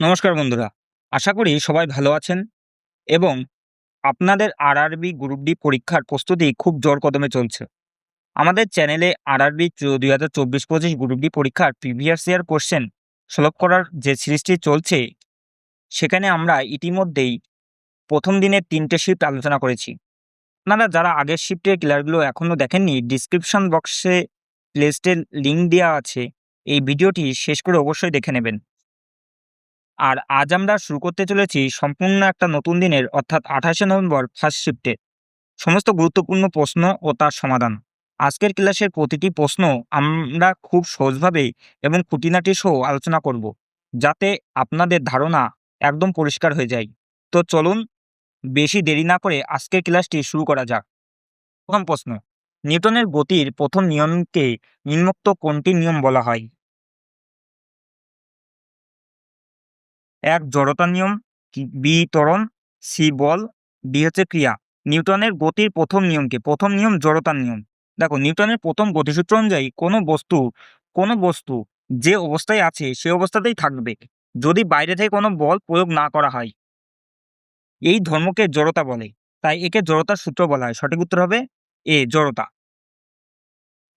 নমস্কার বন্ধুরা। আশা করি সবাই ভালো আছেন এবং আপনাদের আরআরবি গ্রুপ ডি পরীক্ষার প্রস্তুতি খুব জোর কদমে চলছে। আমাদের চ্যানেলে আরআরবি ২০২৪-২৫ গ্রুপ ডি পরীক্ষার প্রিভিয়াস ইয়ার কোয়েশ্চেন সলভ করার যে সিরিজটি চলছে, সেখানে আমরা ইতিমধ্যেই প্রথম দিনের ৩টে শিফট আলোচনা করেছি। আপনারা যারা আগের শিফটের ক্লাসগুলো এখনও দেখেননি, ডিসক্রিপশন বক্সে প্লেলিস্টের লিঙ্ক দেওয়া আছে। এই ভিডিওটি শেষ করে অবশ্যই দেখে নেবেন। আর আজ আমরা শুরু করতে চলেছি সম্পূর্ণ একটা নতুন দিনের অর্থাৎ ২৮শে নভেম্বর ফার্স্ট শিফটে সমস্ত গুরুত্বপূর্ণ প্রশ্ন ও তার সমাধান। আজকের ক্লাসের প্রতিটি প্রশ্ন আমরা খুব সহজভাবে এবং খুঁটিনাটি সহ আলোচনা করব, যাতে আপনাদের ধারণা একদম পরিষ্কার হয়ে যায়। তো চলুন বেশি দেরি না করে আজকের ক্লাসটি শুরু করা যাক। প্রথম প্রশ্ন, নিউটনের গতির প্রথম নিয়মকে নিম্নোক্ত কোনটি নিয়ম বলা হয়? ১ জড়তার নিয়ম, বি ত্বরণ, সি বল, ডি হচ্ছে ক্রিয়া। নিউটনের গতির প্রথম নিয়মকে, প্রথম নিয়ম জড়তার নিয়ম। দেখো, নিউটনের প্রথম গতিসূত্র অনুযায়ী কোনো বস্তু যে অবস্থায় আছে সে অবস্থাতেই থাকবে, যদি বাইরে থেকে কোনো বল প্রয়োগ না করা হয়। এই ধর্মকে জড়তা বলে, তাই একে জড়তার সূত্র বলা হয়। সঠিক উত্তর হবে এ, জড়তা।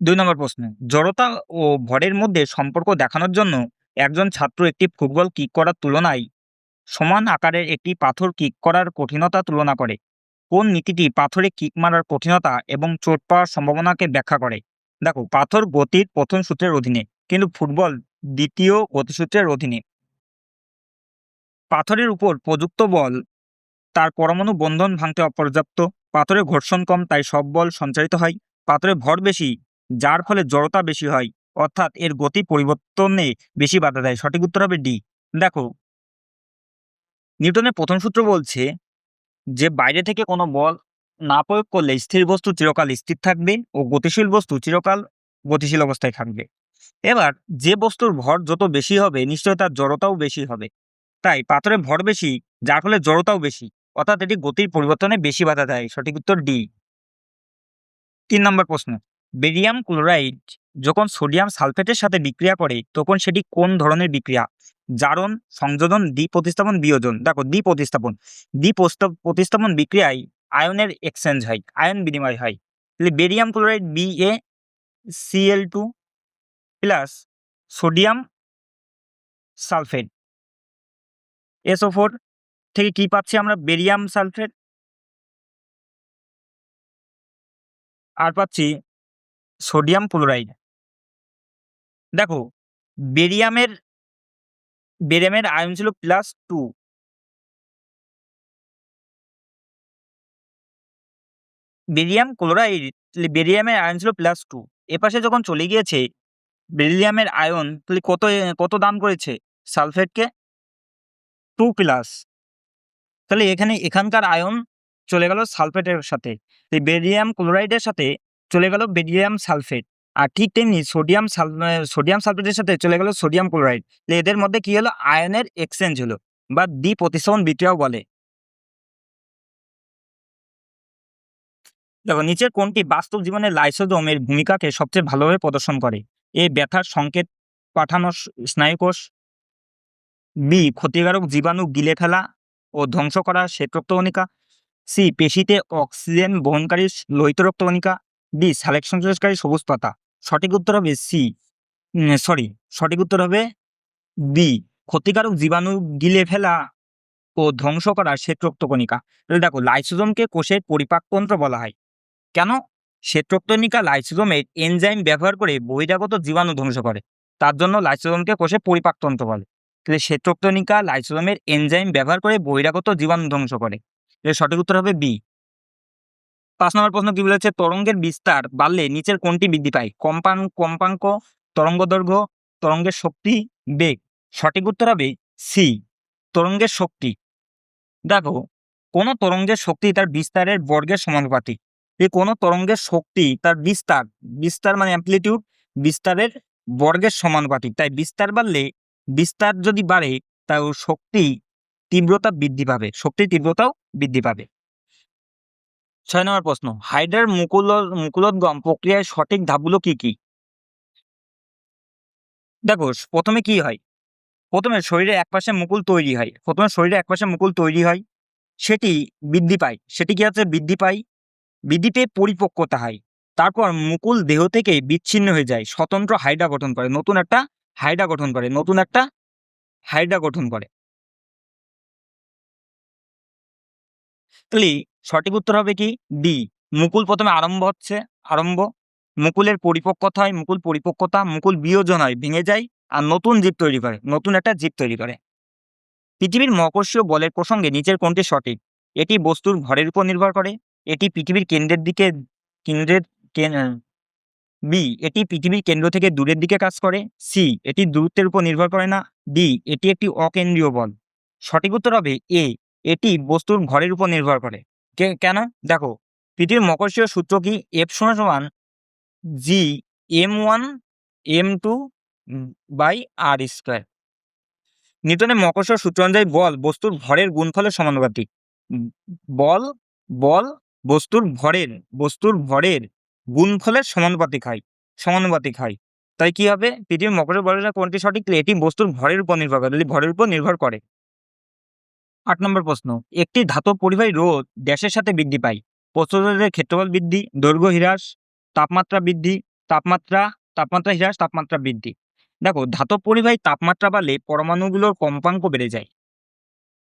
২ নম্বর প্রশ্ন, জড়তা ও ভরের মধ্যে সম্পর্ক দেখানোর জন্য একজন ছাত্র একটি ফুটবল কিক করার তুলনায় সমান আকারের একটি পাথর কিক করার কঠিনতা তুলনা করে। কোন নীতিটি পাথরে কিক মারার কঠিনতা এবং চোট পাওয়ার সম্ভাবনাকে ব্যাখ্যা করে? দেখো, পাথর গতির প্রথম সূত্রের অধীনে, কিন্তু ফুটবল দ্বিতীয় গতিসূত্রের অধীনে। পাথরের উপর প্রযুক্ত বল তার পরমাণু বন্ধন ভাঙতে অপর্যাপ্ত। পাথরে ঘর্ষণ কম, তাই সব বল সঞ্চারিত হয়। পাথরে ভর বেশি, যার ফলে জড়তা বেশি হয়, অর্থাৎ এর গতি পরিবর্তনে বেশি বাধা দেয়। সঠিক উত্তর হবে ডি। দেখো, নিউটনের প্রথম সূত্র বলছে যে বাইরে থেকে কোনো বল না প্রয়োগ করলে স্থির বস্তু চিরকাল স্থির থাকবে ও গতিশীল বস্তু চিরকাল গতিশীল অবস্থায় থাকবে। এবার যে বস্তুর ভর যত বেশি হবে, নিশ্চয়ই তার জড়তাও বেশি হবে। তাই পাথরে ভর বেশি, যার ফলে জড়তাও বেশি, অর্থাৎ এটি গতির পরিবর্তনে বেশি বাধা দেয়। সঠিক উত্তর ডি। ৩ নম্বর প্রশ্ন, বেরিয়াম ক্লোরাইড যখন সোডিয়াম সালফেটের সাথে বিক্রিয়া করে তখন সেটি কোন ধরনের বিক্রিয়া? জারণ, সংযোজন, দ্বি-প্রতিস্থাপন, বিয়োজন। দেখো, দ্বি-প্রতিস্থাপন বিক্রিয়ায় আয়নের এক্সচেঞ্জ হয়, আয়ন বিনিময় হয়। তাহলে barium chloride BaCl2 plus sodium sulphate SO4 থেকে কি পাচ্ছি আমরা? Barium sulphate. আর পাচ্ছি সোডিয়াম ক্লোরাইড। দেখো, বেরিয়ামের বেরিয়ামের আয়ন ছিল +2, বেরিয়াম ক্লোরাইড, বেরিয়ামের আয়ন ছিল +2। এপাশে যখন চলে গিয়েছে বেরিলিয়ামের আয়ন, তাহলে কত দান করেছে সালফেটকে? 2+। তাহলে এখানকার আয়ন চলে গেল সালফেটের সাথে, এই বেরিয়াম ক্লোরাইডের সাথে চলে গেল বেরিয়াম সালফেট। আর ঠিক তেমনি সোডিয়াম সালফেটের সাথে চলে গেল সোডিয়াম ক্লোরাইড। এদের মধ্যে কি হলো? আয়নের এক্সচেঞ্জ হলো, বা দ্বি-প্রতিস্থাপন বিক্রিয়াও বলে। দেখো, নিচের কোনটি বাস্তব জীবনে লাইসোজোমের ভূমিকাকে সবচেয়ে ভালোভাবে প্রদর্শন করে? এ, ব্যথার সংকেত পাঠানো স্নায়ুকোষ, বি, ক্ষতিকারক জীবাণু গিলে ফেলা ও ধ্বংস করা শ্বেতরক্তকণিকা, সি, পেশিতে অক্সিজেন বহনকারী লোহিত রক্তকণিকা, ডি, সালেক সংশ্লেষকারী সবুজ পাতা। সঠিক উত্তর হবে সি, সঠিক উত্তর হবে বি, ক্ষতিকারক জীবাণু গিলে ফেলা ও ধ্বংস করা শ্বেতরক্তকণিকা। তাহলে দেখো, লাইসোজোমকে কোষের পরিপাকতন্ত্র বলা হয়। কেন? শ্বেতরক্তকণিকা লাইসোজোমের এনজাইম ব্যবহার করে বহিরাগত জীবাণু ধ্বংস করে, তার জন্য লাইসোজোমকে কোষের পরিপাকতন্ত্র বলে। তাহলে শ্বেতরক্তকণিকা লাইসোজোমের এনজাইম ব্যবহার করে বহিরাগত জীবাণু ধ্বংস করে। এর সঠিক উত্তর হবে বি। ৫ নম্বর প্রশ্ন কি বলেছে? তরঙ্গের বিস্তার বাড়লে নিচের কোনটি বৃদ্ধি পায়? কম্পাঙ্ক, তরঙ্গদৈর্ঘ্য, তরঙ্গের শক্তি, বেগ। সঠিক উত্তর হবে সি, তরঙ্গের শক্তি। দেখো, কোন তরঙ্গের শক্তি তার বিস্তারের বর্গের সমানুপাতিক। কোন তরঙ্গের শক্তি তার বিস্তার মানে অ্যামপ্লিটিউড, বিস্তারের বর্গের সমানুপাতিক। তাই বিস্তার যদি বাড়ে, তাও তীব্রতাও বৃদ্ধি পাবে। ৬ নম্বর প্রশ্ন, হাইড্রার মুকুলোদ্গম প্রক্রিয়ায় সঠিক ধাপগুলো কি কি? দেখো, প্রথমে কি হয়? প্রথমে শরীরের একপাশে মুকুল তৈরি হয়, সেটি বৃদ্ধি পায়, সেটি কি হচ্ছে বৃদ্ধি পায়, বৃদ্ধি পেয়ে পরিপক্কতা হয়। তারপর মুকুল দেহ থেকে বিচ্ছিন্ন হয়ে যায়, স্বতন্ত্র হাইডা গঠন করে, নতুন একটা হাইডা গঠন করে। তাহলে সঠিক উত্তর হবে কি ডি। মুকুল প্রথমে আরম্ভ, মুকুলের পরিপক্কতা হয়, মুকুল বিয়োজন হয়, ভেঙে যায়, আর নতুন একটা জীব তৈরি করে। পৃথিবীর মহাকর্ষীয় বলের প্রসঙ্গে নিচের কোনটি সঠিক? এটি বস্তুর ভরের উপর নির্ভর করে, এটি পৃথিবীর বি, এটি পৃথিবীর কেন্দ্র থেকে দূরের দিকে কাজ করে, সি, এটি দূরত্বের উপর নির্ভর করে না, ডি, এটি একটি অকেন্দ্রীয় বল। সঠিক উত্তর হবে এ, এটি বস্তুর ভরের উপর নির্ভর করে। কেন? দেখো, পৃথিবীর মহাকর্ষীয় সূত্র কি? এফ সমান জি m1 m2 by R square. নিউটনের মহাকর্ষীয় সূত্র অনুযায়ী বল বস্তুর ভরের গুণফলের সমানুপাতিক। বল বল বস্তুর ভরের গুণফলের সমানুপাতিক হয়। তাই কি হবে? পৃথিবীর মহাকর্ষীয় বলের কোনটি সঠিক? এটি বস্তুর ভরের উপর নির্ভর করে। ৮ নম্বর প্রশ্ন, একটি ধাতব পরিবাহী রোধ ড্যাশের সাথে বৃদ্ধি পায়? প্রস্থচ্ছেদের ক্ষেত্রফল বৃদ্ধি, দৈর্ঘ্য হ্রাস, তাপমাত্রা হ্রাস, তাপমাত্রা বৃদ্ধি। দেখো, ধাতব পরিবাহী তাপমাত্রা বাড়লে পরমাণুগুলোর কম্পাঙ্ক বেড়ে যায়,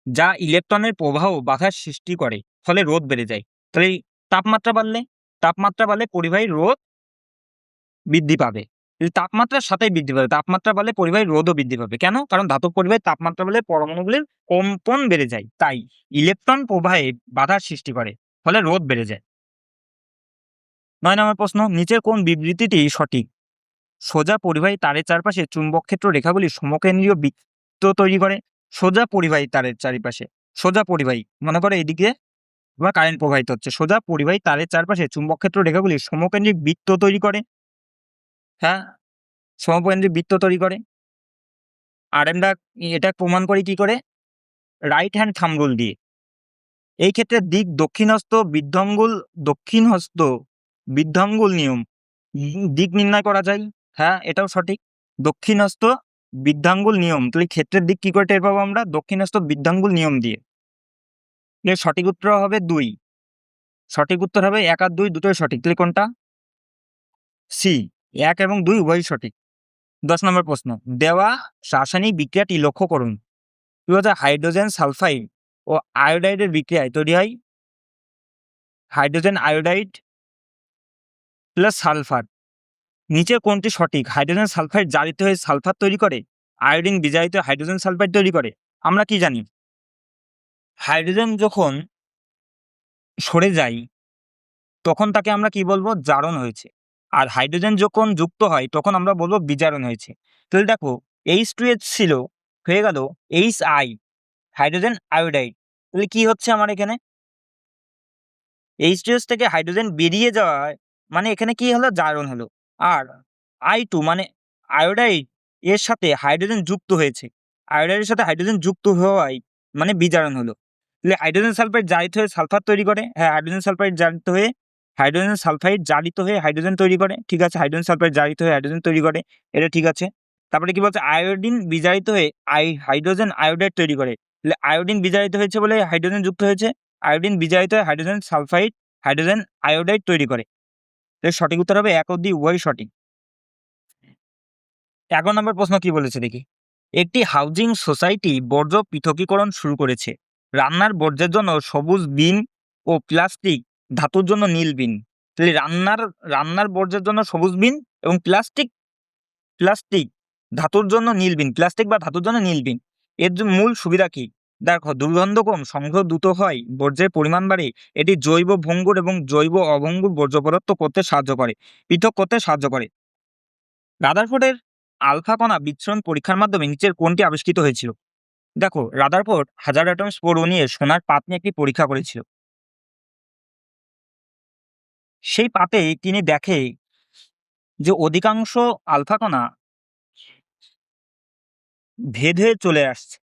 যা ইলেকট্রনের প্রবাহ বাধার সৃষ্টি করে, ফলে রোধ বেড়ে যায়। তাহলে তাপমাত্রা বাড়লে পরিবাহীর রোধ বৃদ্ধি পাবে। তাপমাত্রার সাথেই বৃদ্ধি পাবে, তাপমাত্রা বাড়লে পরিবাহীর রোধও বৃদ্ধি পাবে। কেন? কারণ ধাতব পরিবাহী তাপমাত্রা বাড়লে পরমাণুগুলির কম্পন বেড়ে যায়, তাই ইলেকট্রন প্রবাহে বাধার সৃষ্টি করে, ফলে রোধ বেড়ে যায়। ৯ নম্বর প্রশ্ন, নিচের কোন বিবৃতিটি সঠিক? সোজা পরিবাহী তারের চারপাশে চুম্বক ক্ষেত্র রেখাগুলি সমকেন্দ্রীয় বৃত্ত তৈরি করে। সোজা পরিবাহী তারের চারিপাশে, মনে করে এইদিকে বা কারেন্ট প্রবাহিত হচ্ছে, সোজা পরিবাহী তারের চারপাশে চুম্বক ক্ষেত্র রেখাগুলি সমকেন্দ্রিক বৃত্ত তৈরি করে। হ্যাঁ, সমকেন্দ্রিক বৃত্ত তৈরি করে। আর আমরা এটা প্রমাণ করি কি করে? রাইট হ্যান্ড থাম্ব রুল দিয়ে। এই ক্ষেত্রে দক্ষিণহস্ত বৃদ্ধাঙ্গুল নিয়ম দিক নির্ণয় করা যায়। হ্যাঁ, এটাও সঠিক, দক্ষিণহস্ত বৃদ্ধাঙ্গুল নিয়ম। তাহলে ক্ষেত্রের দিক কি করে টের পাবো আমরা? দক্ষিণহস্ত বৃদ্ধাঙ্গুল নিয়ম দিয়ে। সঠিক উত্তর হবে ২। সঠিক উত্তর হবে ১ আর ২ দুটোই সঠিক। তাহলে কোনটা? সি, ১ এবং ২ উভয়ই সঠিক। ১০ নম্বর প্রশ্ন, দেওয়া রাসায়নিক বিক্রিয়াটি লক্ষ্য করুন। কি বলছে? হাইড্রোজেন সালফাইড ও আয়োডাইডের বিক্রিয়ায় তৈরি হয় হাইড্রোজেন আয়োডাইড প্লাস সালফার। নিচে কোনটি সঠিক? হাইড্রোজেন সালফাইড জারিত হয়ে সালফার তৈরি করে, আয়োডিন বিজারিত হাইড্রোজেন সালফাইড তৈরি করে। আমরা কি জানি? হাইড্রোজেন যখন সরে যায় তখন তাকে আমরা কি বলবো? জারণ হয়েছে। আর হাইড্রোজেন যখন যুক্ত হয় তখন আমরা বলবো বিজারণ হয়েছে। তাহলে দেখো, H2H ছিল, হয়ে গেল HI, হাইড্রোজেন আয়োডাইড। তাহলে কি হচ্ছে আমার এখানে? H2H থেকে হাইড্রোজেন বেরিয়ে যাওয়ায় মানে এখানে কি হলো? জারণ হলো। আর I2 মানে আয়োডাইড এর সাথে হাইড্রোজেন যুক্ত হয়েছে, আয়োডাইডের সাথে হাইড্রোজেন যুক্ত হওয়ায় মানে বিজারণ হলো। তাহলে হাইড্রোজেন সালফাইড জারিত হয়ে সালফার তৈরি করে। হ্যাঁ, হাইড্রোজেন সালফাইড জারিত হয়ে হাইড্রোজেন তৈরি করে। ঠিক আছে, হাইড্রোজেন সালফাইড জারিত হয়ে হাইড্রোজেন তৈরি করে, এটা ঠিক আছে। তারপরে কি বলছে? আয়োডিন বিজারিত হয়ে হাইড্রোজেন আয়োডাইড তৈরি করে। তাহলে আয়োডিন বিজারিত হয়েছে বলে হাইড্রোজেন যুক্ত হয়েছে, আয়োডিন বিজারিত হয়ে হাইড্রোজেন আয়োডাইড তৈরি করে। এর সঠিক উত্তর হবে ১ ও ২ উভয়ই সঠিক। ১১ নম্বর প্রশ্ন কি বলেছে দেখি। একটি হাউজিং সোসাইটি বর্জ্য পৃথকীকরণ শুরু করেছে। রান্নার বর্জ্যের জন্য সবুজ বিন ও প্লাস্টিক, ধাতুর জন্য নীল বিন। তাহলে রান্নার বর্জ্যের জন্য সবুজ বিন এবং প্লাস্টিক ধাতুর জন্য নীল বিন, প্লাস্টিক বা ধাতুর জন্য নীল বিন। এর মূল সুবিধা কি? দেখো, দুর্গন্ধ কম, সংগ্রহ দ্রুত হয়, বর্জ্যের পরিমাণ বাড়ে, এটি জৈব ভঙ্গুর এবং জৈব অভঙ্গুর বর্জ্য পদার্থ পৃথক করতে সাহায্য করে। রাদারফোর্ডের আলফা কণা বিচ্ছুরণ পরীক্ষার মাধ্যমে নিচের কোনটি আবিষ্কৃত হয়েছিল? দেখো, রাদারফোর্ড হাজার অ্যাটম স্পোর নিয়ে সোনার পাত নিয়ে একটি পরীক্ষা করেছিল। সেই পাতে তিনি দেখে যে অধিকাংশ আলফা কণা ভেদ হয়ে চলে আসছে,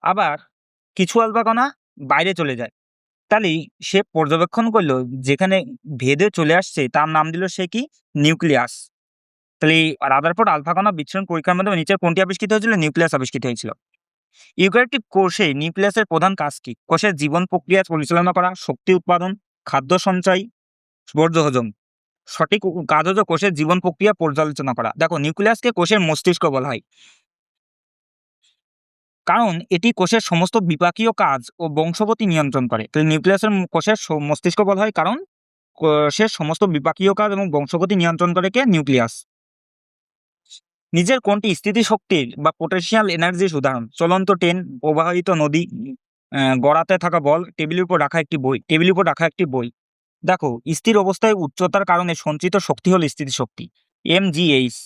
আবার কিছু আলফা কণা বাইরে চলে যায়। তাহলে সে পর্যবেক্ষণ করলো যেখানে ভেদে চলে আসছে তার নাম দিল সে কি? নিউক্লিয়াস। তাহলে রাদারফোর্ড আলফা কণা বিচ্ছুরণ পরীক্ষার মাধ্যমে নিচের কোনটি আবিষ্কৃত হয়েছিল? নিউক্লিয়াস আবিষ্কৃত হয়েছিল। ইউক্যারিওটিক কোষে নিউক্লিয়াসের প্রধান কাজ কি? কোষের জীবন প্রক্রিয়া পরিচালনা করা, শক্তি উৎপাদন, খাদ্য সঞ্চয়, বর্জ্য হজম। সঠিক কাজ হচ্ছে কোষের জীবন প্রক্রিয়া পর্যালোচনা করা। দেখো, নিউক্লিয়াসকে কোষের মস্তিষ্ক বলা হয়, কারণ এটি কোষের সমস্ত বিপাকীয় কাজ ও বংশগতি নিয়ন্ত্রণ করে। তাহলে নিউক্লিয়াসের কোষের মস্তিষ্ক বলা হয় কারণ কোষের সমস্ত বিপাকীয় কাজ এবং বংশগতি নিয়ন্ত্রণ করে কে? নিউক্লিয়াস। নিজের কোনটি স্থিতিশক্তির বা পোটেনশিয়াল এনার্জির উদাহরণ? চলন্ত ট্রেন, প্রবাহিত নদী, গড়াতে থাকা বল, টেবিলের উপর রাখা একটি বই। টেবিলের উপর রাখা একটি বই। দেখো, স্থির অবস্থায় উচ্চতার কারণে সঞ্চিত শক্তি হল স্থিতিশক্তি, mgh।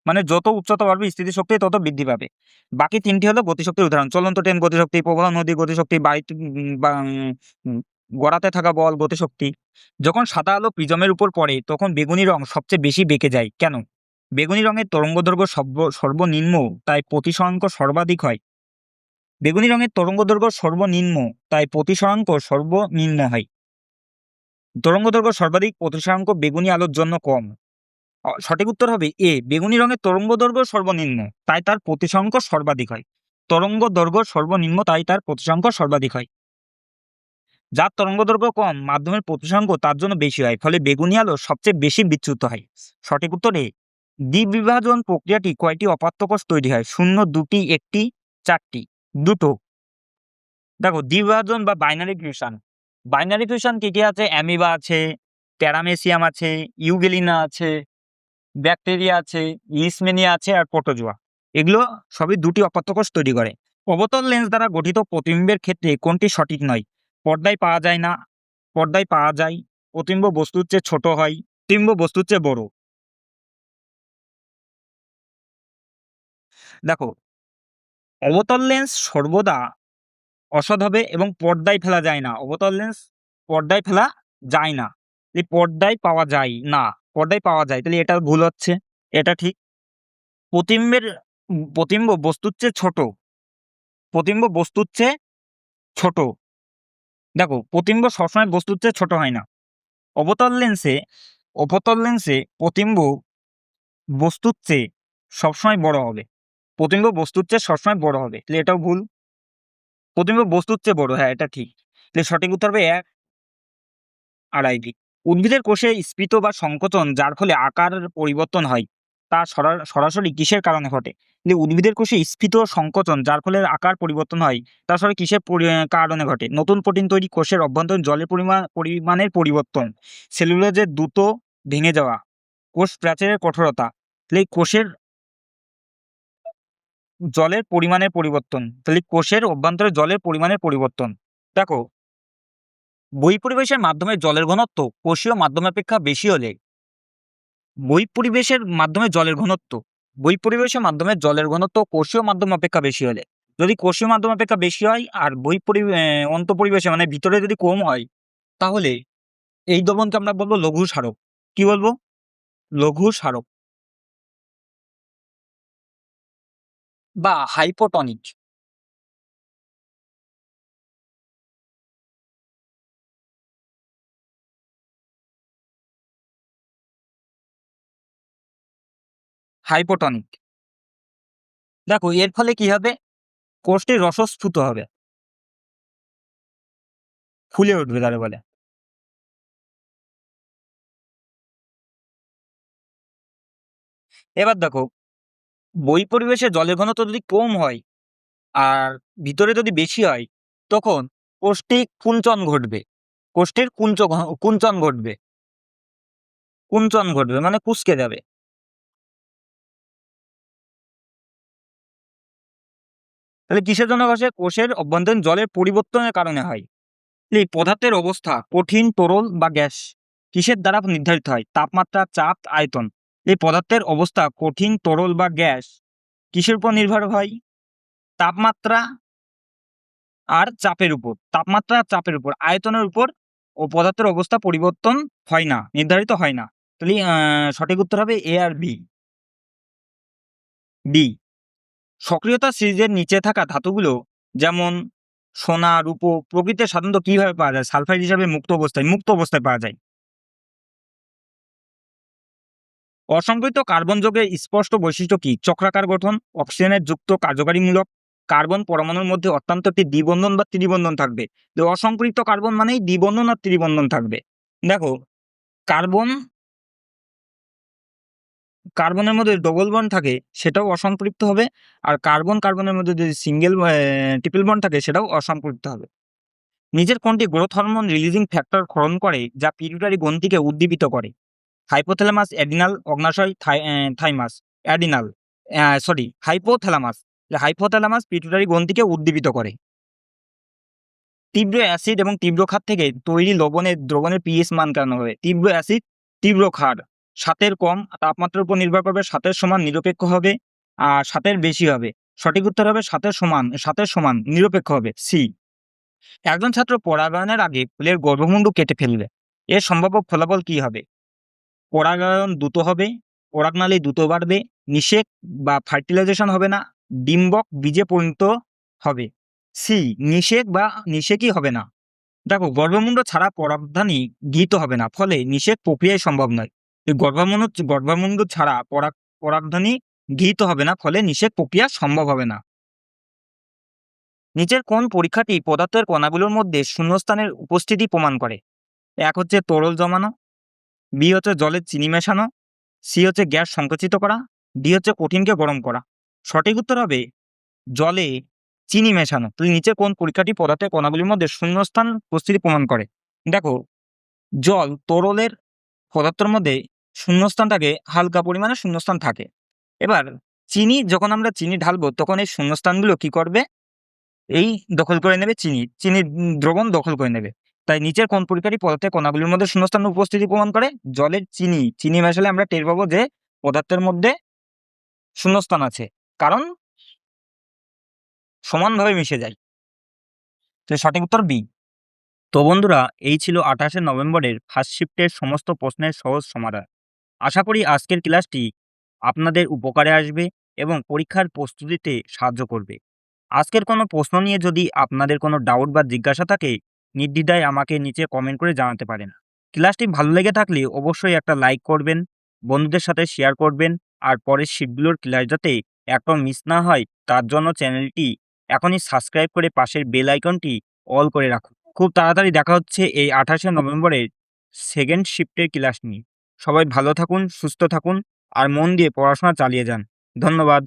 মানে যত উচ্চতা বাড়বে স্থিতিশক্তি তত বৃদ্ধি পাবে। বাকি তিনটি হলো গতিশক্তির উদাহরণ: চলন্ত ট্রেন গতিশক্তি, প্রবাহ নদী গতিশক্তি, গড়াতে থাকা বল গতিশক্তি। যখন সাদা আলো প্রিজমের উপর পড়ে তখন বেগুনি রং সবচেয়ে বেশি বেঁকে যায় কেন? বেগুনি রঙের তরঙ্গদৈর্ঘ্য সর্বনিম্ন, তাই প্রতিসরাঙ্ক সর্বাধিক হয়। বেগুনি রঙের তরঙ্গদৈর্ঘ্য সর্বনিম্ন, তাই প্রতিসরাঙ্ক সর্বনিম্ন হয়। তরঙ্গদৈর্ঘ্য সর্বাধিক, প্রতিসরাঙ্ক বেগুনি আলোর জন্য কম। সঠিক উত্তর হবে এ, বেগুনি রঙের তরঙ্গদৈর্ঘ্য সর্বনিম্ন, তাই তার প্রতিসরাঙ্ক সর্বাধিক হয়। তরঙ্গদৈর্ঘ্য সর্বনিম্ন, তাই তার প্রতিসরাঙ্ক সর্বাধিক হয়। যার তরঙ্গদৈর্ঘ্য কম, মাধ্যমের প্রতিসরাঙ্ক তার জন্য বেশি হয়, ফলে বেগুনি আলো সবচেয়ে বেশি বিচ্যুত হয়। সঠিক উত্তর এ। দ্বিবিভাজন প্রক্রিয়াটি কয়টি অপাত্য কোষ তৈরি হয়? 0, 2টি, 1টি, 4টি। 2টো। দেখো, দ্বিবিভাজন বা বাইনারি ফিউশন। বাইনারি ফিউশন কি কি আছে? অ্যামিবা আছে, প্যারামেসিয়াম আছে, ইউগেলিনা আছে, ব্যাকটেরিয়া আছে, লিসমেনিয়া আছে, আর প্রোটোজোয়া। এগুলো সবই 2টি অপাত্য কোষ তৈরি করে। অবতল লেন্স দ্বারা গঠিত প্রতিবিম্বের ক্ষেত্রে কোনটি সঠিক নয়? পর্দায় পাওয়া যায় না, পর্দায় পাওয়া যায়, প্রতিবিম্ব বস্তুর চেয়ে ছোট হয়, প্রতিবিম্ব বস্তুর চেয়ে বড়। দেখো, অবতল লেন্স সর্বদা অসৎ হবে এবং পর্দায় ফেলা যায় না। অবতল লেন্স পর্দায় ফেলা যায় না। এই পর্দায় পাওয়া যায় না, পর্দায় পাওয়া যায়, তাহলে এটা ভুল হচ্ছে, এটা ঠিক। প্রতিবিম্ব বস্তুর চেয়ে ছোট, প্রতিবিম্ব বস্তুর চেয়ে ছোট। দেখো, প্রতিবিম্ব সবসময় বস্তুর চেয়ে ছোট হয় না। অবতল লেন্সে প্রতিবিম্ব বস্তুর চেয়ে সবসময় বড় হবে। প্রতিবিম্ব বস্তুর চেয়ে সবসময় বড় হবে, তাহলে এটাও ভুল। প্রতিবিম্ব বস্তুর চেয়ে বড়, হ্যাঁ এটা ঠিক। তাহলে সঠিক উত্তর হবে 1, আড়াইটি। উদ্ভিদের কোষে স্ফীত বা সংকোচন যার ফলে আকার পরিবর্তন হয়, তা সরাসরি কিসের কারণে ঘটে? উদ্ভিদের কোষে স্ফীত সংকোচন যার ফলে আকার পরিবর্তন হয়, তা সরাসরি কিসের কারণে ঘটে? নতুন প্রোটিন তৈরি, কোষের অভ্যন্তরীণ জলের পরিমাণের পরিবর্তন, সেলুলোজের দ্রুত ভেঙে যাওয়া, কোষ প্রাচীরের কঠোরতা। তাহলে কোষের জলের পরিমাণের পরিবর্তন, তাহলে কোষের অভ্যন্তরে জলের পরিমাণের পরিবর্তন। দেখো, বহিঃপরিবেশের মাধ্যমে জলের ঘনত্ব কোষীয় মাধ্যম অপেক্ষা বেশি হলে বহিঃপরিবেশের মাধ্যমে জলের ঘনত্ব বহিঃপরিবেশের মাধ্যমে জলের ঘনত্ব কোষীয় মাধ্যম অপেক্ষা বেশি হলে, যদি কোষীয় মাধ্যম অপেক্ষা বেশি হয় আর অন্তঃপরিবেশে মানে ভিতরে যদি কম হয়, তাহলে এই দ্রবণকে আমরা বলবো লঘু স্মারক। কি বলবো? লঘু স্মারক বা হাইপোটনিক। হাইপোটনিক। দেখো, এর ফলে কি হবে? কোষটি রসস্ফুট হবে, ফুলে উঠবে তারে বলে। এবার দেখো, বহিঃপরিবেশে জলের ঘনত্ব যদি কম হয় আর ভিতরে যদি বেশি হয়, তখন কোষটি কুঞ্চন ঘটবে। কোষটির কুঞ্চন ঘটবে, কুঞ্চন ঘটবে মানে কুঁচকে যাবে। তাহলে কিসের জন্য ঘটে? কোষের অভ্যন্তরীণ জলের পরিবর্তনের কারণে হয়। এই পদার্থের অবস্থা কঠিন, তরল বা গ্যাস কিসের দ্বারা নির্ধারিত হয়? তাপমাত্রা, চাপ, আয়তন। এই পদার্থের অবস্থা কঠিন, তরল বা গ্যাস কিসের উপর নির্ভর হয়? তাপমাত্রা আর চাপের উপর। তাপমাত্রা আর চাপের উপর, আয়তনের উপর ও পদার্থের অবস্থা পরিবর্তন হয় না, নির্ধারিত হয় না। তাহলে সঠিক উত্তর হবে এ আর বি। ডি। সক্রিয়তা সিরিজের নিচে থাকা ধাতুগুলো যেমন সোনা, রূপো প্রকৃতিতে সাধারণত কিভাবে পাওয়া যায়? সালফাইড হিসাবে মুক্ত অবস্থায় পাওয়া যায়। অসংকৃত কার্বন যৌগের স্পষ্ট বৈশিষ্ট্য কি? চক্রাকার গঠন, অক্সিজেনের যুক্ত কার্যকারীমূলক, কার্বন পরমাণুর মধ্যে অত্যন্ত একটি দ্বিবন্ধন বা ত্রিবন্ধন থাকবে। তো অসংকৃত কার্বন মানেই দ্বিবন্ধন আর ত্রিবন্ধন থাকবে। দেখো, কার্বন কার্বনের মধ্যে ডবল বন্ড থাকে সেটাও অসম্পৃক্ত হবে, আর কার্বন কার্বনের মধ্যে যদি সিঙ্গেল ট্রিপল বন্ড থাকে সেটাও অসম্পৃক্ত হবে। নিজের কোনটি গ্রোথ হরমোন রিলিজিং ফ্যাক্টর ক্ষরণ করে যা পিটুইটারি গ্রন্থিকে উদ্দীপিত করে? হাইপোথ্যালামাস, অ্যাডিনাল, অগ্নাশয়, thymus, adrenal, hypothalamus. Hypothalamus pituitary গ্রন্থিকে উদ্দীপিত করে। তীব্র অ্যাসিড এবং তীব্র ক্ষার থেকে তৈরি দ্রবণের পিএইচ মান কেন হবে? তীব্র অ্যাসিড, তীব্র ক্ষার, ৭ কম তাপমাত্রার উপর নির্ভর করবে, ৭ সমান নিরপেক্ষ হবে, আর ৭ বেশি হবে। সঠিক উত্তর হবে ৭ সমান নিরপেক্ষ হবে, সি। একজন ছাত্র পরাগায়নের আগে ফুলের গর্ভমুণ্ড কেটে ফেললে এর সম্ভাব্য ফলাফল কি হবে? পরাগায়ন দ্রুত হবে, পরাগনালী দ্রুত বাড়বে, নিষেক বা ফার্টিলাইজেশন হবে না, ডিম্বক বীজে পরিণত হবে, সি। নিষেকই হবে না। দেখো, গর্ভমুণ্ড ছাড়া পরাগধানী ঘিত হবে না, ফলে নিষেক প্রক্রিয়াই সম্ভব নয়। এই গর্ভমুণ্ড ছাড়া পরাগধানী ঘিত হবে না, ফলে নিষেক প্রক্রিয়া সম্ভব হবে না। নিচের কোন পরীক্ষাটি পদার্থের কণাগুলোর মধ্যে শূন্যস্থানের উপস্থিতি প্রমাণ করে? এক হচ্ছে তরল জমানো, বি হচ্ছে জলে চিনি মেশানো, সি হচ্ছে গ্যাস সংকুচিত করা, ডি হচ্ছে কঠিনকে গরম করা। সঠিক উত্তর হবে জলে চিনি মেশানো। তো নিচে কোন পরীক্ষাটি পদার্থের কণাগুলির মধ্যে শূন্যস্থান উপস্থিতি প্রমাণ করে? দেখো, জল তরলের পদার্থের মধ্যে শূন্যস্থান থাকে, হালকা পরিমাণে শূন্যস্থান থাকে। এবার যখন আমরা চিনি ঢালবো তখন এই শূন্যস্থানগুলো কি করবে? এই দখল করে নেবে, চিনির দ্রবণ দখল করে নেবে। তাই নিচের কোন পরীক্ষাটি পদার্থের কণাগুলির মধ্যে শূন্যস্থান উপস্থিতি প্রমাণ করে? জলের চিনি মেশালে আমরা টের পাবো যে পদার্থের মধ্যে শূন্যস্থান আছে, কারণ সমানভাবে মিশে যায়। তো সঠিক উত্তর বি। তো বন্ধুরা, এই ছিল ২৮শে নভেম্বরের ফার্স্ট শিফটের সমস্ত প্রশ্নের সহজ সমাধান। আশা করি আজকের ক্লাসটি আপনাদের উপকারে আসবে এবং পরীক্ষার প্রস্তুতিতে সাহায্য করবে। আজকের কোনো প্রশ্ন নিয়ে যদি আপনাদের কোনো ডাউট বা জিজ্ঞাসা থাকে, নির্দ্বিধায় আমাকে নিচে কমেন্ট করে জানাতে পারেন। ক্লাসটি ভালো লেগে থাকলে অবশ্যই একটা লাইক করবেন, বন্ধুদের সাথে শেয়ার করবেন, আর পরের শিটগুলোর ক্লাস যাতে একটাও মিস না হয় তার জন্য চ্যানেলটি এখনই সাবস্ক্রাইব করে পাশের বেল আইকনটি অল করে রাখুন। খুব তাড়াতাড়ি দেখা হচ্ছে এই ২৮শে নভেম্বরের সেকেন্ড শিফটের ক্লাস নিয়ে। সবাই ভালো থাকুন, সুস্থ থাকুন, আর মন দিয়ে পড়াশোনা চালিয়ে যান। ধন্যবাদ।